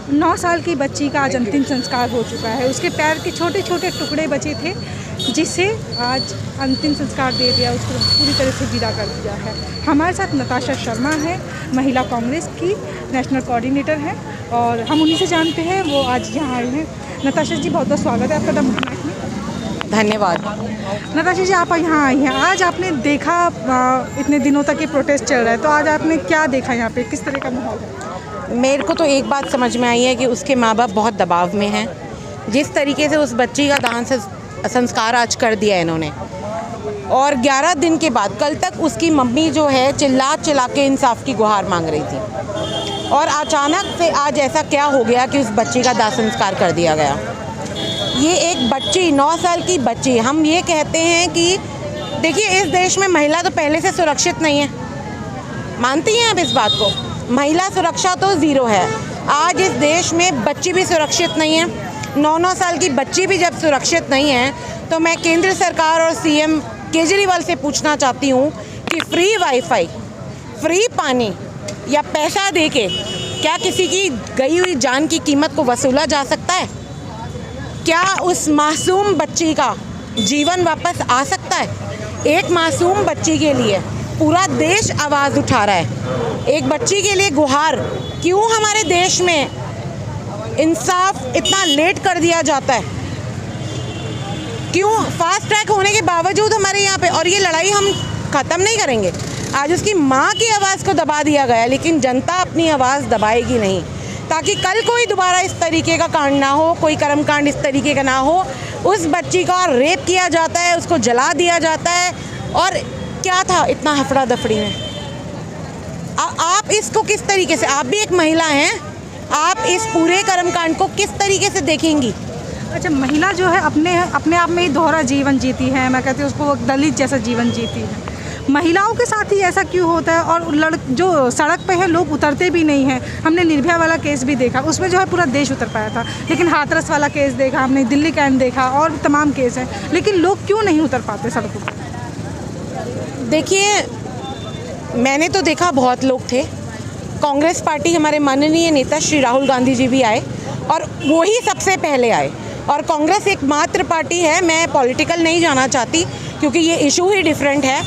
9 साल की बच्ची का आज अंतिम संस्कार हो चुका है। उसके पैर के छोटे छोटे टुकड़े बचे थे, जिसे आज अंतिम संस्कार दे दिया, उसको पूरी तरह से विदा कर दिया है। हमारे साथ नताशा शर्मा है, महिला कांग्रेस की नेशनल कोऑर्डिनेटर है, और हम उन्हीं से जानते हैं, वो आज यहाँ आए हैं। नताशा जी, बहुत बहुत स्वागत है आपका दमकल माइक में। धन्यवाद। नताशा जी, आप यहाँ आई हैं, आज आपने देखा इतने दिनों तक ये प्रोटेस्ट चल रहा है, तो आज आपने क्या देखा यहाँ पे, किस तरह का माहौल है? मेरे को तो एक बात समझ में आई है कि उसके माँ बाप बहुत दबाव में हैं। जिस तरीके से उस बच्ची का दान संस्कार आज कर दिया इन्होंने, और 11 दिन के बाद कल तक उसकी मम्मी जो है चिल्ला चिल्ला के इंसाफ की गुहार मांग रही थी, और अचानक से आज ऐसा क्या हो गया कि उस बच्ची का दाह संस्कार कर दिया गया। ये एक बच्ची, 9 साल की बच्ची, हम ये कहते हैं कि देखिए, इस देश में महिला तो पहले से सुरक्षित नहीं है, मानती हैं आप इस बात को? महिला सुरक्षा तो ज़ीरो है। आज इस देश में बच्ची भी सुरक्षित नहीं है। 9 साल की बच्ची भी जब सुरक्षित नहीं है, तो मैं केंद्र सरकार और सीएम केजरीवाल से पूछना चाहती हूँ कि फ्री वाईफाई, फ्री पानी या पैसा देके क्या किसी की गई हुई जान की कीमत को वसूला जा सकता है? क्या उस मासूम बच्ची का जीवन वापस आ सकता है? एक मासूम बच्ची के लिए पूरा देश आवाज़ उठा रहा है। एक बच्ची के लिए गुहार। क्यों हमारे देश में इंसाफ इतना लेट कर दिया जाता है? क्यों फास्ट ट्रैक होने के बावजूद हमारे यहाँ पे, और ये लड़ाई हम ख़त्म नहीं करेंगे। आज उसकी माँ की आवाज़ को दबा दिया गया, लेकिन जनता अपनी आवाज़ दबाएगी नहीं, ताकि कल कोई दोबारा इस तरीके का कांड ना हो, कोई कर्मकांड इस तरीके का ना हो। उस बच्ची का रेप किया जाता है, उसको जला दिया जाता है, और क्या था इतना हफड़ा दफड़ी में? आप इसको किस तरीके से, आप भी एक महिला हैं, आप इस पूरे कर्मकांड को किस तरीके से देखेंगी? अच्छा, महिला जो है अपने आप में ही दोहरा जीवन जीती है। मैं कहती हूँ उसको दलित जैसा जीवन जीती है। महिलाओं के साथ ही ऐसा क्यों होता है? और जो सड़क पे है, लोग उतरते भी नहीं हैं। हमने निर्भया वाला केस भी देखा, उसमें जो है पूरा देश उतर पाया था, लेकिन हाथरस वाला केस देखा हमने, दिल्ली कैंट देखा, और तमाम केस हैं, लेकिन लोग क्यों नहीं उतर पाते सड़कों पर? देखिए, मैंने तो देखा बहुत लोग थे। कांग्रेस पार्टी, हमारे माननीय नेता श्री राहुल गांधी जी भी आए, और वो ही सबसे पहले आए। और कांग्रेस एकमात्र पार्टी है, मैं पॉलिटिकल नहीं जाना चाहती क्योंकि ये इशू ही डिफरेंट है,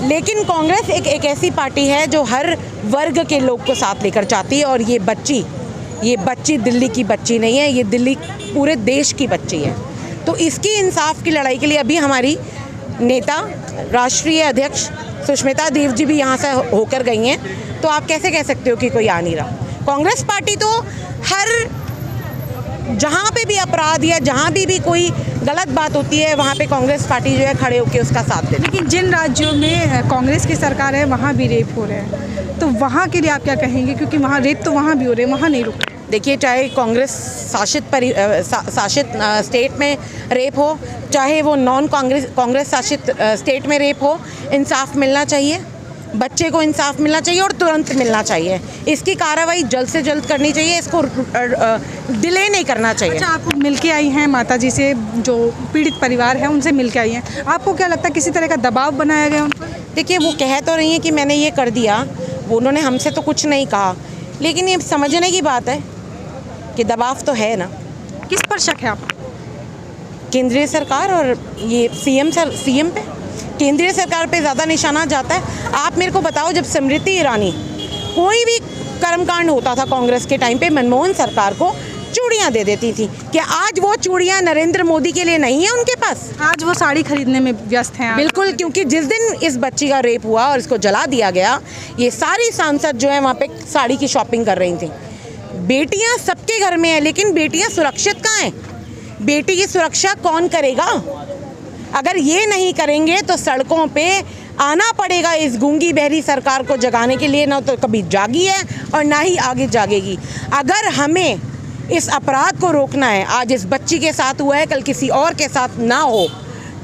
लेकिन कांग्रेस एक ऐसी पार्टी है जो हर वर्ग के लोग को साथ लेकर चाहती है। और ये बच्ची दिल्ली की बच्ची नहीं है, ये दिल्ली पूरे देश की बच्ची है। तो इसकी इंसाफ की लड़ाई के लिए अभी हमारी नेता, राष्ट्रीय अध्यक्ष सुष्मिता देव जी भी यहाँ से होकर गई हैं, तो आप कैसे कह सकते हो कि कोई आ नहीं रहा? कांग्रेस पार्टी तो हर जहाँ पे भी अपराध या जहाँ भी कोई गलत बात होती है, वहाँ पे कांग्रेस पार्टी जो है खड़े होकर उसका साथ देती है। लेकिन जिन राज्यों में कांग्रेस की सरकार है, वहाँ भी रेप हो रहे हैं, तो वहाँ के लिए आप क्या कहेंगे? क्योंकि वहाँ रेप तो वहाँ भी हो रहे हैं, वहाँ नहीं रुक रहे। देखिए, चाहे कांग्रेस शासित स्टेट में रेप हो, चाहे वो नॉन कांग्रेस शासित स्टेट में रेप हो, इंसाफ मिलना चाहिए। बच्चे को इंसाफ मिलना चाहिए, और तुरंत मिलना चाहिए। इसकी कार्रवाई जल्द से जल्द करनी चाहिए, इसको डिले नहीं करना चाहिए। अच्छा, आप मिल के आई हैं माता जी से, जो पीड़ित परिवार है उनसे मिल के आई हैं, आपको क्या लगता है किसी तरह का दबाव बनाया गया उन पर? देखिए, वो कह तो रही हैं कि मैंने ये कर दिया, वो उन्होंने हमसे तो कुछ नहीं कहा, लेकिन ये समझने की बात है कि दबाव तो है ना। किस पर शक है आपको? केंद्रीय सरकार और ये सीएम पे, केंद्रीय सरकार पे ज़्यादा निशाना जाता है। आप मेरे को बताओ, जब स्मृति ईरानी, कोई भी कर्मकांड होता था कांग्रेस के टाइम पे, मनमोहन सरकार को चूड़ियाँ दे देती थी, क्या आज वो चूड़ियाँ नरेंद्र मोदी के लिए नहीं है उनके पास? आज वो साड़ी खरीदने में व्यस्त हैं। बिल्कुल, क्योंकि जिस दिन इस बच्ची का रेप हुआ और इसको जला दिया गया, ये सारी सांसद जो है वहाँ पे साड़ी की शॉपिंग कर रही थी। बेटियाँ सबके घर में है, लेकिन बेटियाँ सुरक्षित कहाँ हैं? बेटी की सुरक्षा कौन करेगा? अगर ये नहीं करेंगे तो सड़कों पे आना पड़ेगा इस गूंगी बहरी सरकार को जगाने के लिए। ना तो कभी जागी है और ना ही आगे जागेगी। अगर हमें इस अपराध को रोकना है, आज इस बच्ची के साथ हुआ है, कल किसी और के साथ ना हो,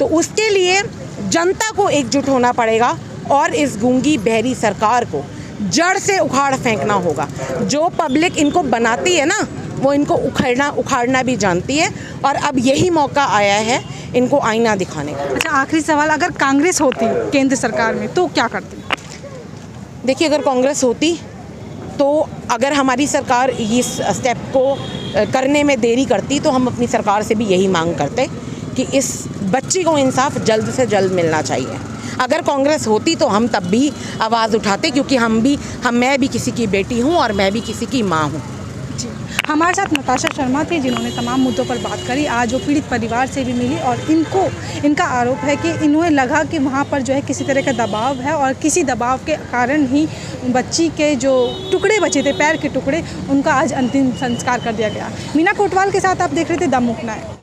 तो उसके लिए जनता को एकजुट होना पड़ेगा, और इस गूंगी बहरी सरकार को जड़ से उखाड़ फेंकना होगा। जो पब्लिक इनको बनाती है ना, वो इनको उखाड़ना भी जानती है, और अब यही मौका आया है इनको आईना दिखाने का। अच्छा, आखिरी सवाल, अगर कांग्रेस होती केंद्र सरकार में तो क्या करती? देखिए, अगर कांग्रेस होती तो अगर हमारी सरकार इस स्टेप को करने में देरी करती तो हम अपनी सरकार से भी यही मांग करते कि इस बच्ची को इंसाफ जल्द से जल्द मिलना चाहिए। अगर कांग्रेस होती तो हम तब भी आवाज़ उठाते, क्योंकि मैं भी किसी की बेटी हूँ और मैं भी किसी की माँ हूँ। जी, हमारे साथ नताशा शर्मा थी जिन्होंने तमाम मुद्दों पर बात करी। आज वो पीड़ित परिवार से भी मिली और इनका आरोप है कि इन्हें लगा कि वहाँ पर जो है किसी तरह का दबाव है और किसी दबाव के कारण ही बच्ची के जो टुकड़े बचे थे, पैर के टुकड़े, उनका आज अंतिम संस्कार कर दिया गया। मीना कोटवाल के साथ आप देख रहे थे द मुकना है।